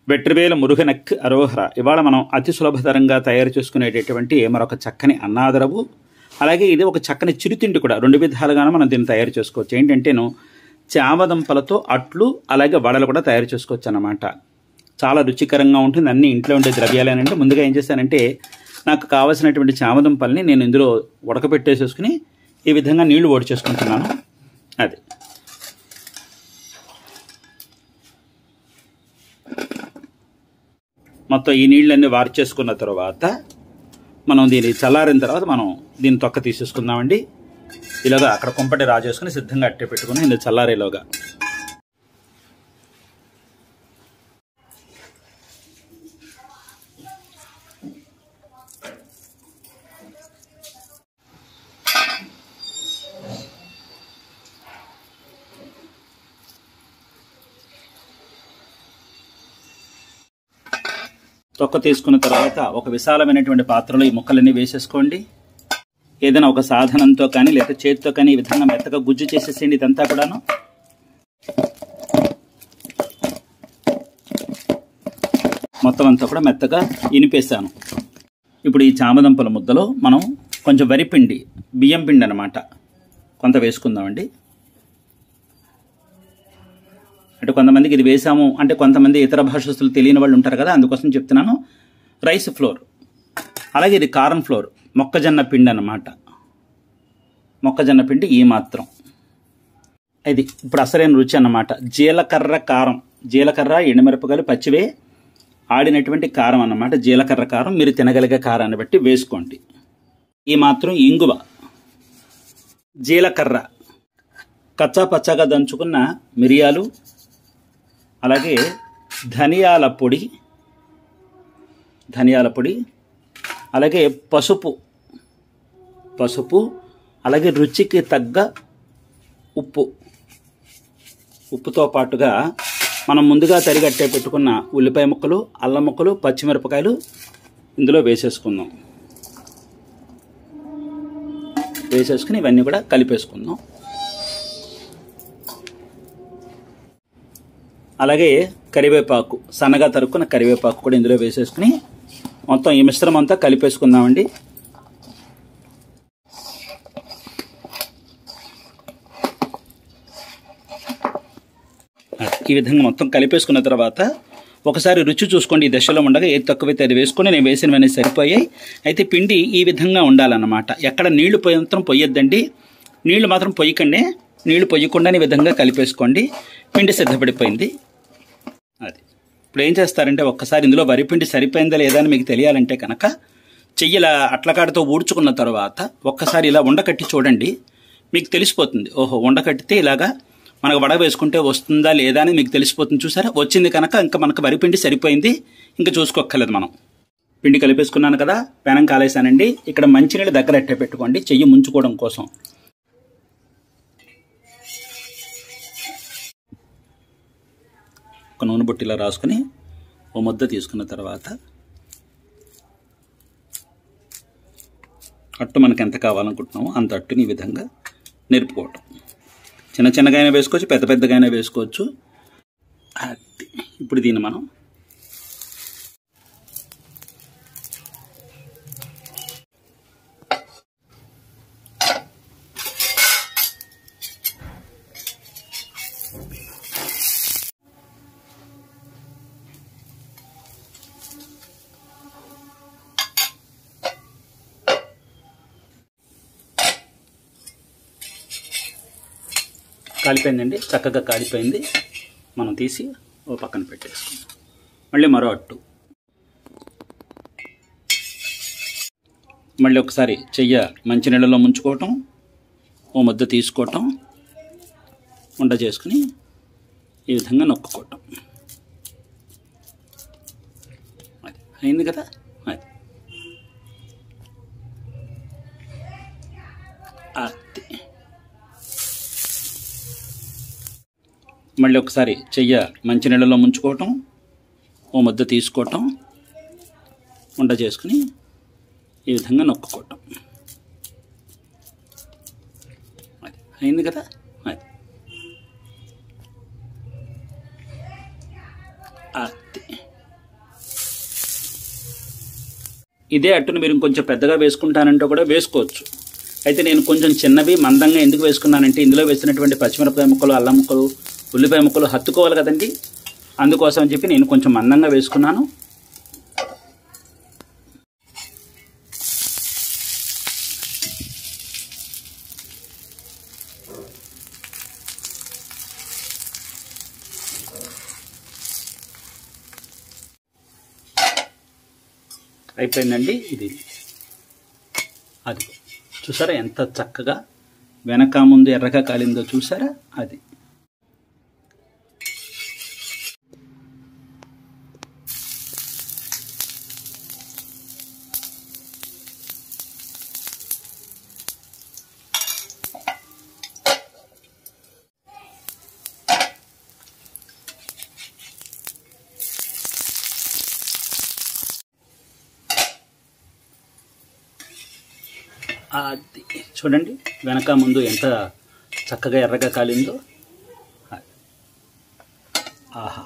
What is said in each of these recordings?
వెట్రివేల మురుగనక్ అరోహర. ఇవాళ మనం అతి సులభతరంగా తయారు చేసుకునేటటువంటి మరొక చక్కని అన్నాదరవు, అలాగే ఇది ఒక చక్కని చిరుతిండి కూడా. రెండు విధాలుగానే మనం దీన్ని తయారు చేసుకోవచ్చు. ఏంటంటేను చామదుంపలతో అట్లు అలాగే వడలు కూడా తయారు చేసుకోవచ్చు అన్నమాట. చాలా రుచికరంగా ఉంటుంది. అన్ని ఇంట్లో ఉండే ద్రవ్యాలేనంటే ముందుగా ఏం చేశానంటే నాకు కావాల్సినటువంటి చామదుంపల్ని నేను ఇందులో ఉడకబెట్టేసేసుకుని ఈ విధంగా నీళ్లు ఓడి చేసుకుంటున్నాను. అది మొత్తం ఈ నీళ్ళన్నీ వారి చేసుకున్న తర్వాత మనం దీన్ని చల్లారిన తర్వాత మనం దీన్ని తొక్క తీసేసుకుందామండి. ఇలాగా అక్కడ కుంపటి రాజేసుకుని సిద్ధంగా అట్టే పెట్టుకుని ఇందులో చల్లారేలోగా తొక్క తీసుకున్న తర్వాత ఒక విశాలమైనటువంటి పాత్రలో ఈ ముక్కలన్నీ వేసేసుకోండి. ఏదైనా ఒక సాధనంతో కానీ లేదా చేతితో కానీ ఈ విధంగా మెత్తగా గుజ్జు చేసేసేయండి. ఇదంతా కూడాను మొత్తం అంతా కూడా మెత్తగా ఇనిపేసాను. ఇప్పుడు ఈ చామదుంపల ముద్దలో మనం కొంచెం వరిపిండి, బియ్యం పిండి అన్నమాట కొంత వేసుకుందామండి. అంటే కొంతమందికి ఇది వేసాము అంటే కొంతమంది ఇతర భాషస్తులు తెలియని వాళ్ళు ఉంటారు కదా, అందుకోసం చెప్తున్నాను. రైస్ ఫ్లోర్, అలాగే ఇది కార్న్ ఫ్లోర్, మొక్కజొన్న పిండి అన్నమాట. మొక్కజొన్న పిండి ఈ మాత్రం. ఇది ఇప్పుడు అసలైన రుచి అన్నమాట. జీలకర్ర కారం, జీలకర్ర ఎండుమిరపకాయలు పచ్చివే ఆడినటువంటి కారం అన్నమాట. జీలకర్ర కారం మీరు తినగలిగే కారాన్ని బట్టి వేసుకోండి. ఈ మాత్రం ఇంగువ, జీలకర్ర, కచ్చా పచ్చగా దంచుకున్న మిరియాలు, అలాగే ధనియాల పొడి, అలాగే పసుపు, అలాగే రుచికి తగ్గ ఉప్పుతో పాటుగా మనం ముందుగా తరిగట్టే పెట్టుకున్న ఉల్లిపాయ ముక్కలు, అల్లం ముక్కలు, పచ్చిమిరపకాయలు ఇందులో వేసేసుకుందాం. వేసేసుకుని ఇవన్నీ కూడా కలిపేసుకుందాం. అలాగే కరివేపాకు, సన్నగా తరుక్కున్న కరివేపాకు కూడా ఇందులో వేసేసుకుని మొత్తం ఈ మిశ్రమం అంతా కలిపేసుకుందామండి. ఈ విధంగా మొత్తం కలిపేసుకున్న తర్వాత ఒకసారి రుచి చూసుకోండి. ఈ దశలో ఉండగా ఏది తక్కువైతే అది వేసుకొని నేను వేసినవన్నీ సరిపోయాయి. అయితే పిండి ఈ విధంగా ఉండాలన్నమాట. ఎక్కడ నీళ్లు మాత్రం పొయ్యొద్దండి, నీళ్లు మాత్రం పొయ్యకండి. నీళ్లు పొయ్యకుండా ఈ విధంగా కలిపేసుకోండి. పిండి సిద్ధపడిపోయింది. అది ఇప్పుడు ఏం చేస్తారంటే ఒక్కసారి ఇందులో వరిపిండి సరిపోయిందా లేదా అని మీకు తెలియాలంటే కనుక చెయ్యిలా అట్లకాడతో ఊడ్చుకున్న తర్వాత ఒక్కసారి ఇలా ఉండకట్టి చూడండి, మీకు తెలిసిపోతుంది. ఓహో, ఉండకట్టితే ఇలాగా మనకు వడ వేసుకుంటే వస్తుందా లేదా అని మీకు తెలిసిపోతుంది. చూసారా, వచ్చింది కనుక ఇంకా మనకు వరిపిండి సరిపోయింది, ఇంకా చూసుకోక్కర్లేదు. మనం పిండి కలిపేసుకున్నాను కదా, పెనం కాలేసానండి. ఇక్కడ మంచినీళ్ళు దగ్గర అట్టే పెట్టుకోండి చెయ్యి ముంచుకోవడం కోసం. ఒక నూనె బొట్టిలా రాసుకుని ఓ ముద్ద తీసుకున్న తర్వాత అట్టు మనకి ఎంత కావాలనుకుంటున్నామో అంత అట్టుని ఈ విధంగా నిరుపుకోవటం. చిన్న చిన్నగా అయినా వేసుకోవచ్చు, పెద్ద పెద్దగా అయినా వేసుకోవచ్చు. ఇప్పుడు దీన్ని మనం కాలిపోయిందండి, చక్కగా కాలిపోయింది. మనం తీసి ఓ పక్కన పెట్టేసుకుందాం. మళ్ళీ మరో అట్టు, మళ్ళీ ఒకసారి చెయ్య మంచినీళ్ళలో ముంచుకోవటం, ఓ ముద్ద తీసుకోవటం, ఉండ చేసుకుని ఈ విధంగా నొక్కుకోవటం. అది అయింది కదా. అది మళ్ళీ ఒకసారి చెయ్య మంచినీళ్ళలో ముంచుకోవటం, ఓ ముద్ద తీసుకోవటం, ఉండ చేసుకుని ఈ విధంగా నొక్కుకోవటం. అయింది కదా. అది ఇదే అట్టును మీరు ఇంకొంచెం పెద్దగా వేసుకుంటానంటే కూడా వేసుకోవచ్చు. అయితే నేను కొంచెం చిన్నవి మందంగా ఎందుకు వేసుకున్నానంటే ఇందులో వేసినటువంటి పచ్చిమిరపకాయ ముక్కలు, అల్లం ముక్కలు, ఉల్లిపాయ ముక్కలు హత్తుకోవాలి కదండి. అందుకోసం అని చెప్పి నేను కొంచెం మందంగా వేసుకున్నాను. అయిపోయిందండి. ఇది అది చూసారా ఎంత చక్కగా వెనక ముందు ఎర్రగా కాలిందో చూసారా. అది అది చూడండి వెనక ముందు ఎంత చక్కగా ఎర్రగా కాలిందో. ఆహా,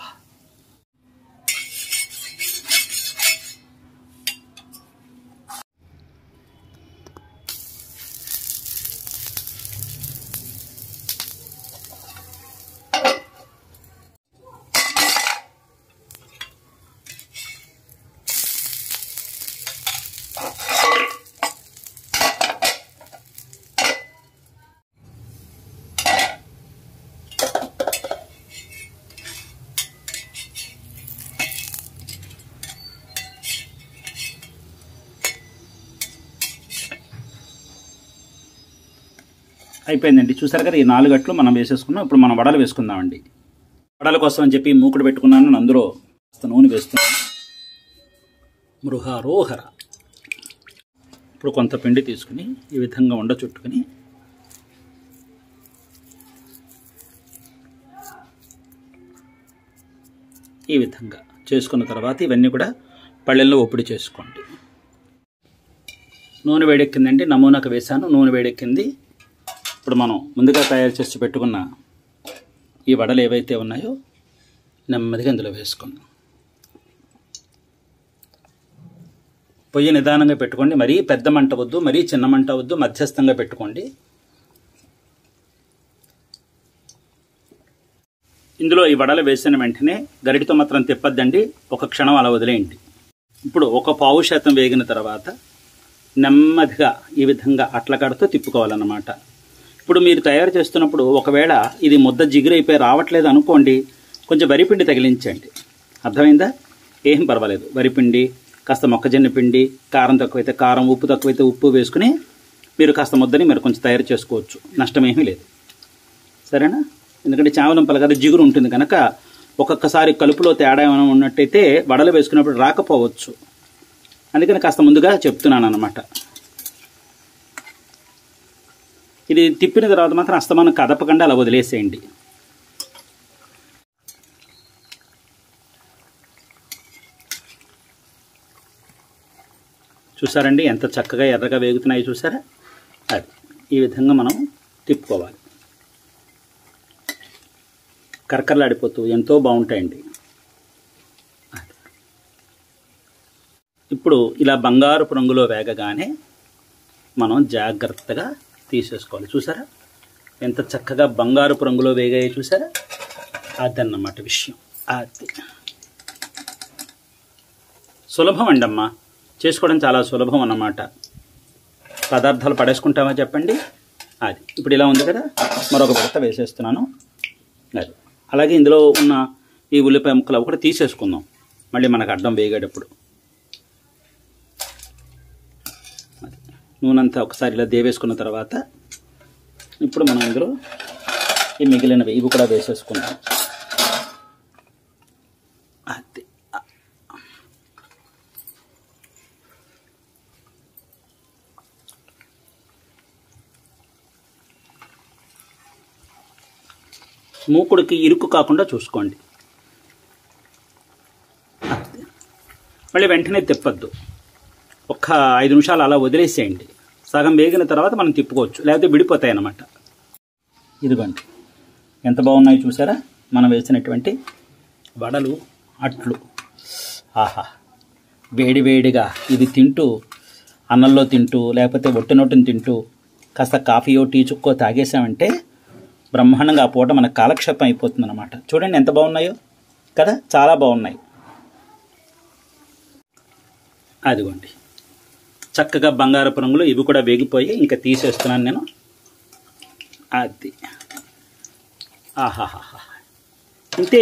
అయిపోయిందండి. చూసారు కదా ఈ 4 అట్లు మనం వేసేసుకున్నాం. ఇప్పుడు మనం వడలు వేసుకుందామండి. వడల కోసం అని చెప్పి మూకుడు పెట్టుకున్నాను. అందులో నూనె వేస్తున్నాను. మృహారోహర. ఇప్పుడు కొంత పిండి తీసుకుని ఈ విధంగా ఉండ చుట్టుకుని ఈ విధంగా చేసుకున్న తర్వాత ఇవన్నీ కూడా పళ్ళెల్లో ఒప్పుడు చేసుకోండి. నూనె వేడెక్కిందండి. నమూనాకు వేసాను. నూనె వేడెక్కింది. ఇప్పుడు మనం ముందుగా తయారు చేసి పెట్టుకున్న ఈ వడలు ఏవైతే ఉన్నాయో నెమ్మదిగా ఇందులో వేసుకుందాం. పొయ్యి నిదానంగా పెట్టుకోండి. మరీ పెద్ద మంట వద్దు, మరీ చిన్న మంట వద్దు, మధ్యస్థంగా పెట్టుకోండి. ఇందులో ఈ వడలు వేసిన వెంటనే గరిటితో మాత్రం తిప్పద్దండి. ఒక క్షణం అలా వదిలేయండి. ఇప్పుడు 1/4% వేగిన తర్వాత నెమ్మదిగా ఈ విధంగా అట్ల కడుతూ తిప్పుకోవాలన్నమాట. ఇప్పుడు మీరు తయారు చేస్తున్నప్పుడు ఒకవేళ ఇది ముద్ద జిగురైపోయి రావట్లేదు అనుకోండి, కొంచెం వరిపిండి తగిలించండి. అర్థమైందా? ఏం పర్వాలేదు. వరిపిండి, కాస్త మొక్కజొన్న పిండి, కారం తక్కువైతే కారం, ఉప్పు తక్కువైతే ఉప్పు వేసుకుని మీరు కాస్త ముద్దని మీరు కొంచెం తయారు చేసుకోవచ్చు. నష్టమేమీ లేదు. సరేనా? ఎందుకంటే చామదుంపలు కదా జిగురు ఉంటుంది కనుక ఒక్కొక్కసారి కలుపులో తేడా ఏమైనా ఉన్నట్టయితే వడలు వేసుకున్నప్పుడు రాకపోవచ్చు. అందుకని కాస్త ముందుగా చెప్తున్నాను అన్నమాట. ఇది తిప్పిన తర్వాత మాత్రం అస్తమానం కదపకుండా అలా వదిలేసేయండి. చూసారండి ఎంత చక్కగా ఎర్రగా వేగుతున్నాయి చూసారా. అది ఈ విధంగా మనం తిప్పుకోవాలి. కరకరలాడిపోతూ ఎంతో బాగుంటాయండి. ఇప్పుడు ఇలా బంగారపు రంగులో వేగగానే మనం జాగ్రత్తగా తీసేసుకోవాలి. చూసారా ఎంత చక్కగా బంగారపు రంగులో వేగాయో చూసారా. అదన్నమాట విషయం. అది సులభం అండి అమ్మ, చేసుకోవడం చాలా సులభం అన్నమాట. పదార్థాలు పడేసుకుంటామా చెప్పండి. అది ఇప్పుడు ఇలా ఉంది కదా, మరొక బుట్ట వేసేస్తున్నాను. అది అలాగే ఇందులో ఉన్న ఈ ఉల్లిపాయ ముక్కలు ఒకటి తీసేసుకుందాం మళ్ళీ మనకు అడ్డం వేగేటప్పుడు. నూనె అంతా ఒకసారి ఇలా దేవేసుకున్న తర్వాత ఇప్పుడు మనం ఇందులో ఈ మిగిలినవి ఇవి కూడా వేసేసుకుందాం. అది మూకుడికి ఇరుకు కాకుండా చూసుకోండి. మళ్ళీ వెంటనే తిప్పద్దు. ఒక్క 5 నిమిషాలు అలా వదిలేసేయండి. సగం వేగిన తర్వాత మనం తిప్పుకోవచ్చు, లేకపోతే విడిపోతాయి అన్నమాట. ఇదిగోండి ఎంత బాగున్నాయి చూసారా మనం వేసినటువంటి వడలు, అట్లు. ఆహా వేడివేడిగా ఇది తింటూ, అన్నంలో తింటూ, లేకపోతే ఒట్టినొట్టుని తింటూ, కాస్త కాఫీయో టీ చుక్కో తాగేసామంటే బ్రహ్మాండంగా ఆ పూట మనకు కాలక్షేపం అయిపోతుంది అనమాట. చూడండి ఎంత బాగున్నాయో కదా, చాలా బాగున్నాయి. అదిగోండి చక్కగా బంగారపు రంగులో ఇవి కూడా వేగిపోయి ఇంకా తీసేస్తున్నాను నేను. అది ఆహాహా, ఇంతే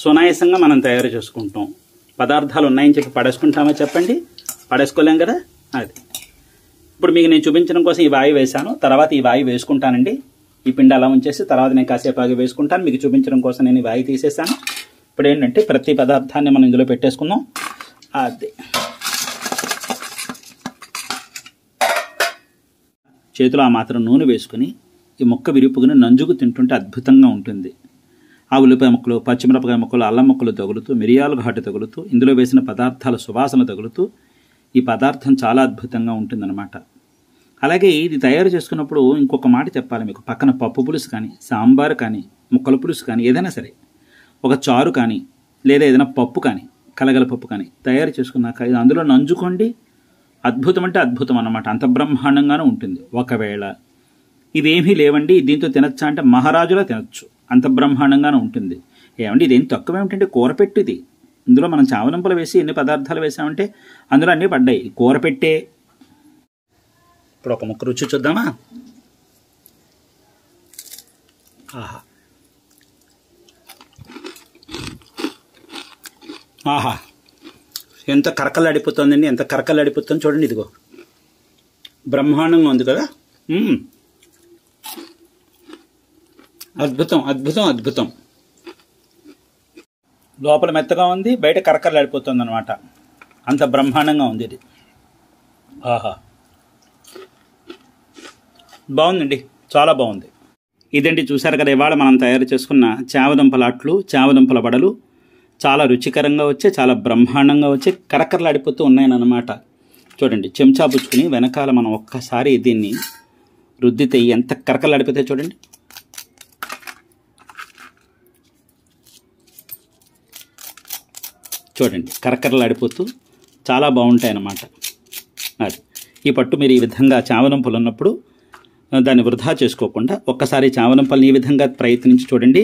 సునాయాసంగా మనం తయారు చేసుకుంటాం. పదార్థాలు ఉన్నాయని చెప్పి పడేసుకుంటామా చెప్పండి? పడేసుకోలేం కదా. అది ఇప్పుడు మీకు నేను చూపించడం కోసం ఈ వాయి వేశాను, తర్వాత ఈ వాయి వేసుకుంటానండి. ఈ పిండి అలా ఉంచేసి తర్వాత నేను కాసేపు ఆగి వేసుకుంటాను. మీకు చూపించడం కోసం నేను ఈ వాయి తీసేసాను. ఇప్పుడు ఏంటంటే ప్రతి పదార్థాన్ని మనం ఇందులో పెట్టేసుకుందాం. అది చేతిలో ఆ మాత్రం నూనె వేసుకుని ఈ ముక్క విరుపుకుని నంజుకు తింటుంటే అద్భుతంగా ఉంటుంది. ఆ ఉల్లిపాయ ముక్కలు, పచ్చిమిరపకాయ ముక్కలు, అల్లం ముక్కలు తగులుతూ, మిరియాలు ఘాటు తగులుతూ, ఇందులో వేసిన పదార్థాల సువాసన తగులుతూ ఈ పదార్థం చాలా అద్భుతంగా ఉంటుందన్నమాట. అలాగే ఇది తయారు చేసుకున్నప్పుడు ఇంకొక మాట చెప్పాలి మీకు. పక్కన పప్పు పులుసు కానీ, సాంబారు కానీ, ముక్కల పులుసు కానీ, ఏదైనా సరే ఒక చారు కానీ, లేదా ఏదైనా పప్పు కానీ, కలగల పప్పు కానీ తయారు చేసుకున్నాక ఇది అందులో నంజుకోండి. అద్భుతం అంటే అద్భుతం అన్నమాట. అంత బ్రహ్మాండంగానే ఉంటుంది. ఒకవేళ ఇవేమీ లేవండి దీంతో తినచ్చా అంటే మహారాజులా తినచ్చు, అంత బ్రహ్మాండంగానే ఉంటుంది. ఏమండి ఇదేం తక్కువ ఏమిటంటే కూరపెట్టు ఇది. ఇందులో మనం చావదంపలు వేసి ఎన్ని పదార్థాలు వేసామంటే అందులో అన్నీ పడ్డాయి. కూరపెట్టే. ఇప్పుడు ఒక ముక్క రుచి చూద్దామా? ఆహా ఆహా, ఎంత కరకలాడిపోతుందండి, ఎంత కరకలాడిపోతుంది చూడండి. ఇదిగో బ్రహ్మాండంగా ఉంది కదా. అద్భుతం అద్భుతం అద్భుతం. లోపల మెత్తగా ఉంది, బయట కరకలాడిపోతుంది అనమాట. అంత బ్రహ్మాండంగా ఉంది ఇది. ఆహా, బాగుందండి, చాలా బాగుంది. ఇదండి చూసారు కదా ఇవాళ మనం తయారు చేసుకున్న చావదుంపల అట్లు, చావదుంపల వడలు. చాలా రుచికరంగా వచ్చే, చాలా బ్రహ్మాండంగా వచ్చే, కరకరలాడిపోతూ ఉన్నాయన్నమాట. చూడండి చెంచా పుచ్చుకుని వెనకాల మనం ఒక్కసారి దీన్ని రుద్దితే ఎంత కరకరలాడిపోతే చూడండి. చూడండి కరకరలాడిపోతూ చాలా బాగుంటాయి అన్నమాట. అది ఈ పట్టు మీరు ఈ విధంగా చావదుంపలు ఉన్నప్పుడు దాన్ని వృధా చేసుకోకుండా ఒక్కసారి చావదుంపల్ని ఈ విధంగా ప్రయత్నించి చూడండి.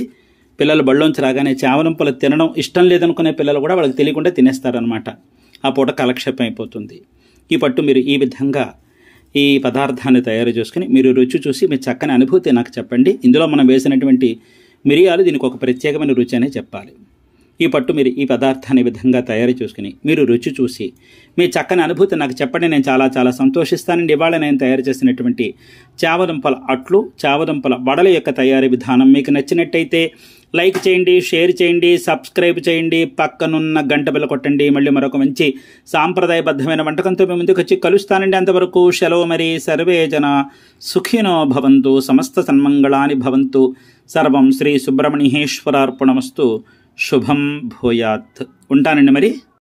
పిల్లలు బళ్ళోంచి రాగానే చావదుంపలు తినడం ఇష్టం లేదనుకునే పిల్లలు కూడా వాళ్ళకి తెలియకుండా తినేస్తారనమాట. ఆ పూట కాలక్షేపం అయిపోతుంది. ఈ పట్టు మీరు ఈ విధంగా ఈ పదార్థాన్ని తయారు చేసుకుని మీరు రుచి చూసి మీ చక్కని అనుభూతి నాకు చెప్పండి. ఇందులో మనం వేసినటువంటి మిరియాలు దీనికి ఒక ప్రత్యేకమైన రుచి అనే చెప్పాలి. ఈ పట్టు మీరు ఈ పదార్థాన్ని విధంగా తయారు చేసుకుని మీరు రుచి చూసి మీ చక్కని అనుభూతి నాకు చెప్పండి. నేను చాలా చాలా సంతోషిస్తానండి. ఇవాళ నేను తయారు చేసినటువంటి చావదుంపల అట్లు, చావదుంపల వడల యొక్క తయారీ విధానం మీకు నచ్చినట్టయితే లైక్ చేయండి, షేర్ చేయండి, సబ్స్క్రైబ్ చేయండి, పక్కనున్న గంట బిల్ల కొట్టండి. మళ్ళీ మరొక మంచి సాంప్రదాయబద్ధమైన వంటకంతో మేము ముందుకు వచ్చి కలుస్తానండి. అంతవరకు సెలవు మరి. సర్వే జన సుఖినో భవంతు, సమస్త సన్మంగళాని భవంతు. సర్వం శ్రీ సుబ్రహ్మణ్యేశ్వరార్పణమస్తు. శుభం భూయాత్. ఉంటానండి మరి.